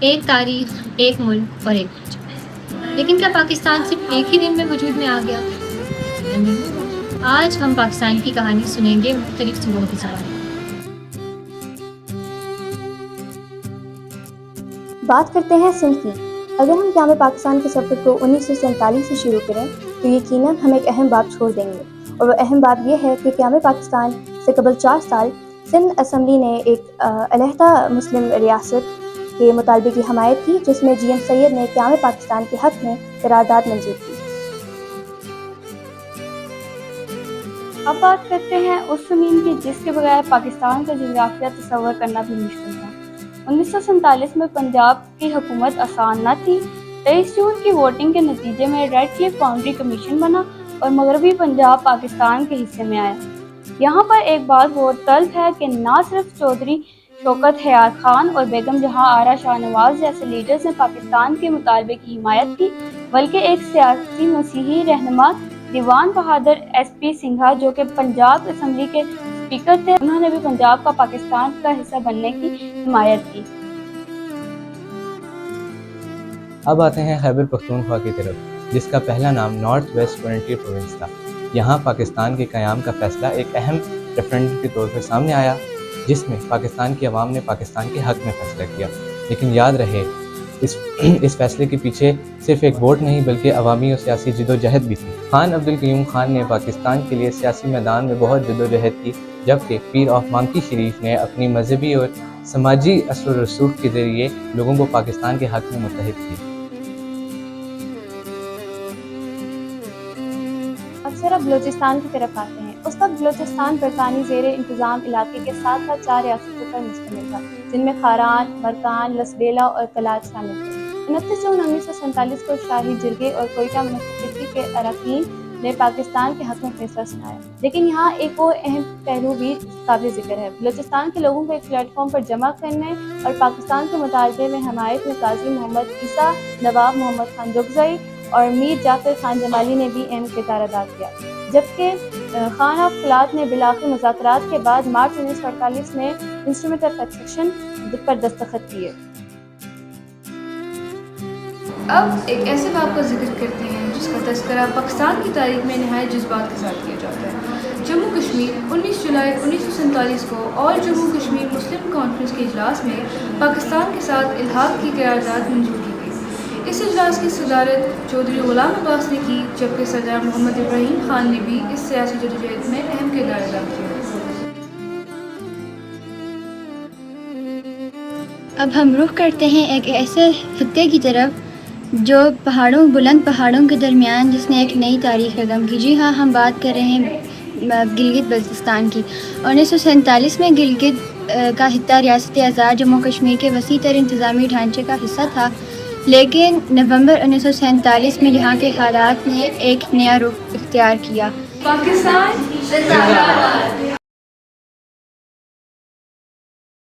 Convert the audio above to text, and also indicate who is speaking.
Speaker 1: ایک تاریخ، ایک ملک اور ایک بچہ۔ لیکن کیا پاکستان صرف ایک ہی دن میں وجود میں آ گیا؟ نہیں۔ آج ہم پاکستان کی کہانی سنیں گے مختلف صوبوں کے ساتھ۔
Speaker 2: بات کرتے ہیں سندھ کی۔ اگر ہم قیام پاکستان کے سفر کو 1947 سے شروع کریں تو یقیناً ہم ایک اہم بات چھوڑ دیں گے، اور وہ اہم بات یہ ہے کہ قیام پاکستان سے قبل 4 سال سندھ اسمبلی نے ایک علیحدہ مسلم ریاست کے مطالبے کی حمایت کی، جس میں جی ایم سید نے قیام پاکستان کے حق میں قرارداد منظور کی۔
Speaker 3: اب بات کرتے ہیں اس زمین کی جس کے بغیر پاکستان کا جغرافیہ تصور کرنا بھی مشکل تھا۔ 1947 میں پنجاب کی حکومت آسان نہ تھی۔ 23 جون کی ووٹنگ کے نتیجے میں ریڈ کلف باؤنڈری کمیشن بنا اور مغربی پنجاب پاکستان کے حصے میں آیا۔ یہاں پر ایک بات غور طلب ہے کہ نہ صرف چودھری شوکت حیات خان اور بیگم جہاں آرا شاہ نواز جیسے لیڈرز نے پاکستان کے مطالبے کی حمایت کی، بلکہ ایک سیاسی مسیحی رہنما دیوان بہادر ایس پی سنگھا جو کہ پنجاب اسمبلی کے اسپیکر تھے، انہوں نے بھی پنجاب کا پاکستان کا حصہ بننے کی حمایت کی۔
Speaker 4: اب آتے ہیں خیبر پختونخوا کی طرف، جس کا پہلا نام نارتھ ویسٹ فرنٹیئر پروونس تھا۔ یہاں پاکستان کے قیام کا فیصلہ ایک اہم ریفرنڈم کے طور پر سامنے آیا، جس میں پاکستان کی عوام نے پاکستان کے حق میں فیصلہ کیا۔ لیکن یاد رہے اس فیصلے کے پیچھے صرف ایک ووٹ نہیں بلکہ عوامی اور سیاسی جدوجہد بھی تھی۔ خان عبدالقیوم خان نے پاکستان کے لیے سیاسی میدان میں بہت جدوجہد کی، جبکہ پیر آف مانکی شریف نے اپنی مذہبی اور سماجی اثر و رسوخ کے ذریعے لوگوں کو پاکستان کے حق میں متحد کیا۔
Speaker 3: اکثر اب بلوچستان کی طرف آتے ہیں۔ اس وقت بلوچستان برطانوی زیر انتظام علاقے کے ساتھ ساتھ 4 ریاستوں پر مشتمل تھا، جن میں کھاران، مرکان، لسبیلا اور کلات شامل تھے۔ 29 جون 1947 کو شاہی جرگے اور کوئٹہ منتخبی کے اراکین نے پاکستان کے حق میں فیصلہ سنایا۔ لیکن یہاں ایک اور اہم پہلو بھی قابل ذکر ہے۔ بلوچستان کے لوگوں کو ایک پلیٹ فارم پر جمع کرنے اور پاکستان کے مطالبے میں حمایت میں قاضی محمد عیسیٰ، نواب محمد خان جگزئی اور میر جعفر خان جمالی نے بھی اہم کردار ادا کیا، جبکہ خان آف کلات نے بالآخر مذاکرات کے بعد مارچ 1948 میں انسٹرومنٹ آف ایکسیشن پر دستخط کیے۔
Speaker 5: اب ایک ایسے باب کا ذکر کرتے ہیں جس کا تذکرہ پاکستان کی تاریخ میں نہایت جذبات کے ساتھ کیا جاتا ہے۔ جموں کشمیر 19 جولائی 1947 کو آل جموں کشمیر مسلم کانفرنس کے اجلاس میں پاکستان کے ساتھ الحاق کی قرارداد منظور کی گئی۔ اس اجلاس کی صدارت چودھری غلام عباس نے کی، جبکہ سردار محمد ابراہیم خان نے بھی اس سیاسی جدوجہد میں اہم کردار ادا کیا۔
Speaker 6: اب ہم رخ کرتے ہیں ایک ایسے خطے کی طرف جو بلند پہاڑوں کے درمیان جس نے ایک نئی تاریخ رقم کی۔ جی ہاں، ہم بات کر رہے ہیں گلگت بلتستان کی۔ 1947 میں گلگت کا خطہ ریاست آزاد جموں کشمیر کے وسیع تر انتظامی ڈھانچے کا حصہ تھا، لیکن نومبر 1947 میں یہاں کے حالات نے ایک نیا رخ اختیار کیا۔
Speaker 5: پاکستان زندہ باد۔